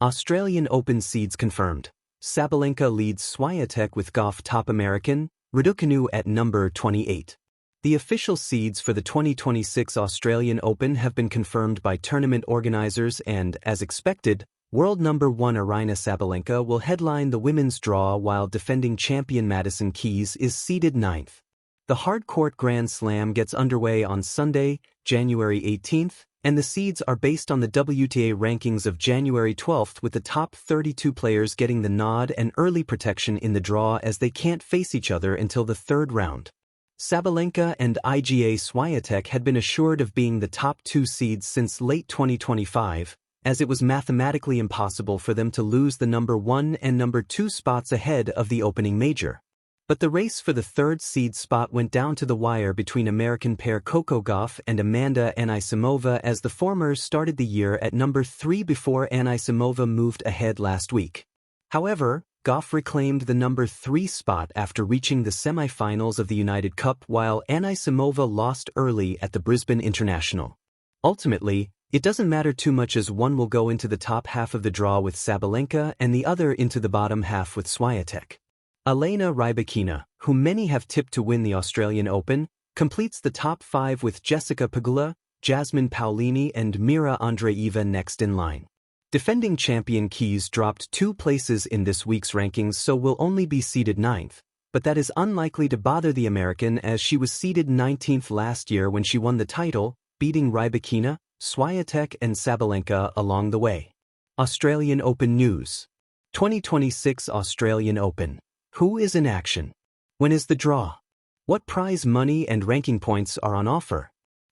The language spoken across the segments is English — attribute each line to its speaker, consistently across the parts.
Speaker 1: Australian Open seeds confirmed. Sabalenka leads Swiatek with Gauff top American, Raducanu at number 28. The official seeds for the 2026 Australian Open have been confirmed by tournament organizers and, as expected, world number 1 Aryna Sabalenka will headline the women's draw while defending champion Madison Keys is seeded 9th. The hard-court Grand Slam gets underway on Sunday, January 18th, and the seeds are based on the WTA rankings of January 12th, with the top 32 players getting the nod and early protection in the draw as they can't face each other until the third round. Sabalenka and Iga Swiatek had been assured of being the top 2 seeds since late 2025, as it was mathematically impossible for them to lose the number 1 and number 2 spots ahead of the opening major. But the race for the third seed spot went down to the wire between American pair Coco Gauff and Amanda Anisimova, as the former started the year at number 3 before Anisimova moved ahead last week. However, Gauff reclaimed the number 3 spot after reaching the semifinals of the United Cup, while Anisimova lost early at the Brisbane International. Ultimately, it doesn't matter too much, as one will go into the top half of the draw with Sabalenka and the other into the bottom half with Swiatek. Aryna Sabalenka, whom many have tipped to win the Australian Open, completes the top 5 with Jessica Pegula, Jasmine Paolini and Mira Andreeva next in line. Defending champion Keys dropped 2 places in this week's rankings, so will only be seeded 9th, but that is unlikely to bother the American, as she was seeded 19th last year when she won the title, beating Raducanu, Swiatek and Sabalenka along the way. Australian Open news. 2026 Australian Open. Who is in action? When is the draw? What prize money and ranking points are on offer?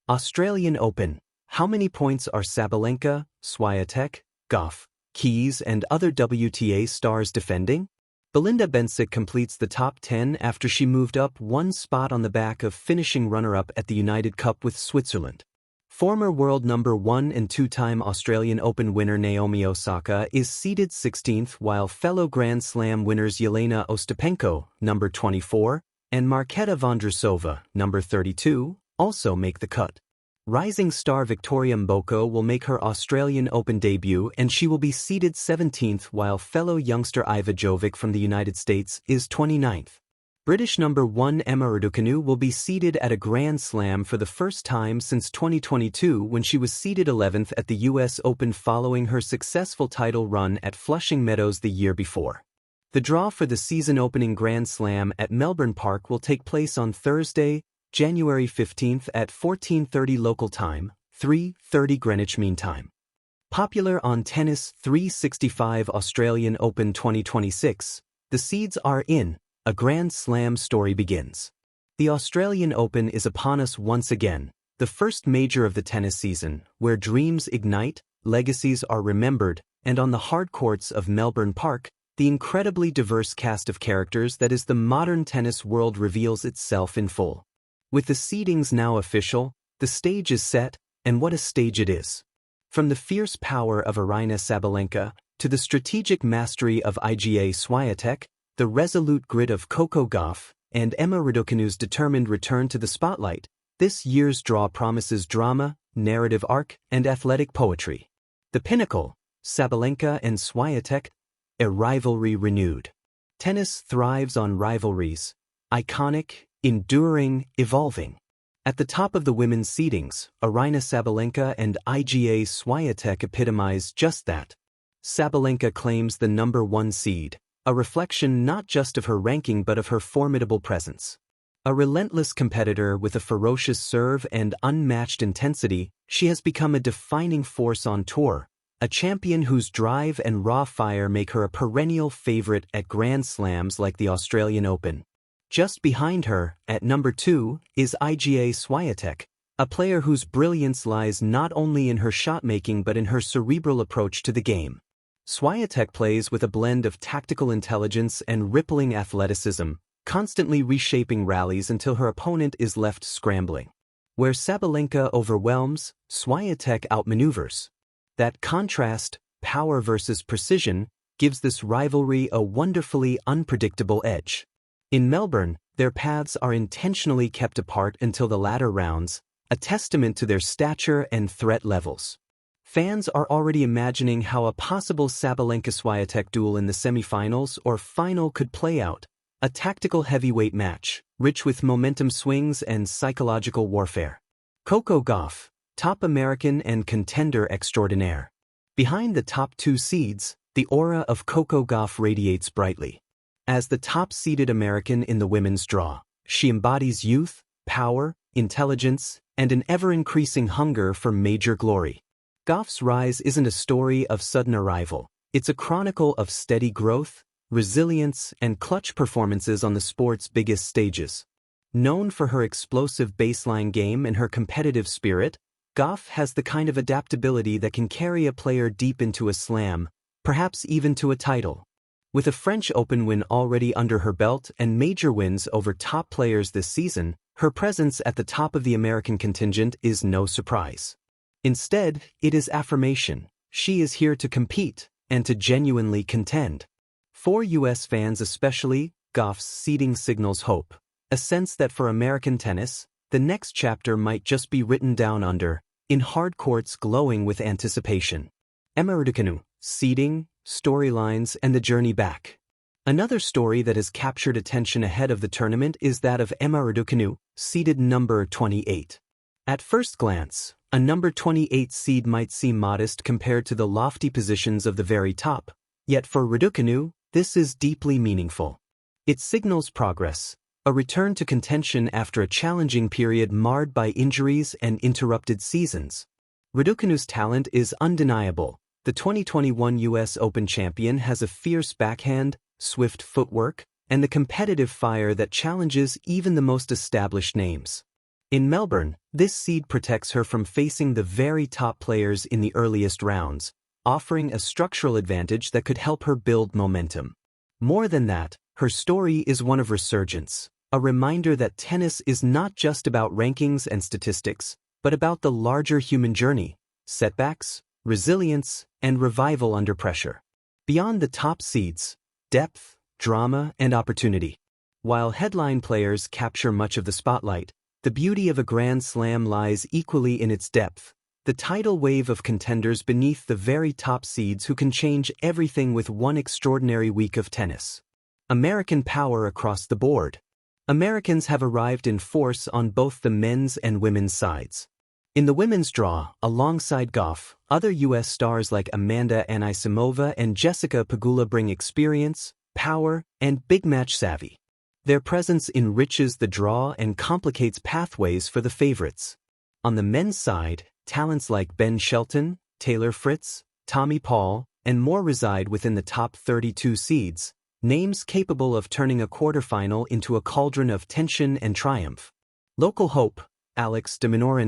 Speaker 1: Australian Open. How many points are Sabalenka, Swiatek, Gauff, Keys and other WTA stars defending? Belinda Bencic completes the top 10 after she moved up 1 spot on the back of finishing runner-up at the United Cup with Switzerland. Former world number 1 and 2-time Australian Open winner Naomi Osaka is seeded 16th, while fellow Grand Slam winners Yelena Ostapenko, number 24, and Marketa Vondrousova, number 32, also make the cut. Rising star Victoria Mboko will make her Australian Open debut, and she will be seeded 17th, while fellow youngster Iva Jovic from the United States is 29th. British number 1 Emma Raducanu will be seeded at a Grand Slam for the first time since 2022, when she was seeded 11th at the US Open following her successful title run at Flushing Meadows the year before. The draw for the season-opening Grand Slam at Melbourne Park will take place on Thursday, January 15th at 14:30 local time, 3:30 Greenwich Mean Time. Popular on Tennis 365 Australian Open 2026, the seeds are in. A Grand Slam story begins. The Australian Open is upon us once again, the first major of the tennis season, where dreams ignite, legacies are remembered, and on the hard courts of Melbourne Park, the incredibly diverse cast of characters that is the modern tennis world reveals itself in full. With the seedings now official, the stage is set, and what a stage it is. From the fierce power of Aryna Sabalenka, to the strategic mastery of Iga Swiatek, the resolute grit of Coco Gauff, and Emma Raducanu's determined return to the spotlight, this year's draw promises drama, narrative arc, and athletic poetry. The pinnacle, Sabalenka and Swiatek, a rivalry renewed. Tennis thrives on rivalries, iconic, enduring, evolving. At the top of the women's seedings, Aryna Sabalenka and Iga Swiatek epitomize just that. Sabalenka claims the number 1 seed, a reflection not just of her ranking but of her formidable presence. A relentless competitor with a ferocious serve and unmatched intensity, she has become a defining force on tour, a champion whose drive and raw fire make her a perennial favorite at Grand Slams like the Australian Open. Just behind her, at number 2, is Iga Swiatek, a player whose brilliance lies not only in her shot-making but in her cerebral approach to the game. Swiatek plays with a blend of tactical intelligence and rippling athleticism, constantly reshaping rallies until her opponent is left scrambling. Where Sabalenka overwhelms, Swiatek outmaneuvers. That contrast, power versus precision, gives this rivalry a wonderfully unpredictable edge. In Melbourne, their paths are intentionally kept apart until the latter rounds, a testament to their stature and threat levels. Fans are already imagining how a possible Sabalenka-Swiatek duel in the semifinals or final could play out, a tactical heavyweight match, rich with momentum swings and psychological warfare. Coco Gauff, top American and contender extraordinaire. Behind the top two seeds, the aura of Coco Gauff radiates brightly. As the top-seeded American in the women's draw, she embodies youth, power, intelligence, and an ever-increasing hunger for major glory. Gauff's rise isn't a story of sudden arrival. It's a chronicle of steady growth, resilience, and clutch performances on the sport's biggest stages. Known for her explosive baseline game and her competitive spirit, Gauff has the kind of adaptability that can carry a player deep into a slam, perhaps even to a title. With a French Open win already under her belt and major wins over top players this season, her presence at the top of the American contingent is no surprise. Instead, it is affirmation. She is here to compete and to genuinely contend. For U.S. fans especially, Gauff's seeding signals hope, a sense that for American tennis, the next chapter might just be written down in hard courts glowing with anticipation. Emma Raducanu, seeding, storylines, and the journey back. Another story that has captured attention ahead of the tournament is that of Emma Raducanu, seeded number 28. At first glance, a number 28 seed might seem modest compared to the lofty positions of the very top, yet for Raducanu, this is deeply meaningful. It signals progress, a return to contention after a challenging period marred by injuries and interrupted seasons. Raducanu's talent is undeniable. The 2021 U.S. Open champion has a fierce backhand, swift footwork, and the competitive fire that challenges even the most established names. In Melbourne, this seed protects her from facing the very top players in the earliest rounds, offering a structural advantage that could help her build momentum. More than that, her story is one of resurgence, a reminder that tennis is not just about rankings and statistics, but about the larger human journey, setbacks, resilience, and revival under pressure. Beyond the top seeds, depth, drama, and opportunity. While headline players capture much of the spotlight, the beauty of a Grand Slam lies equally in its depth, the tidal wave of contenders beneath the very top seeds who can change everything with one extraordinary week of tennis. American power across the board. Americans have arrived in force on both the men's and women's sides. In the women's draw, alongside Gauff, other U.S. stars like Amanda Anisimova and Jessica Pegula bring experience, power, and big match savvy. Their presence enriches the draw and complicates pathways for the favorites. On the men's side, talents like Ben Shelton, Taylor Fritz, Tommy Paul, and more reside within the top 32 seeds, names capable of turning a quarterfinal into a cauldron of tension and triumph. Local hope, Alex de Minaur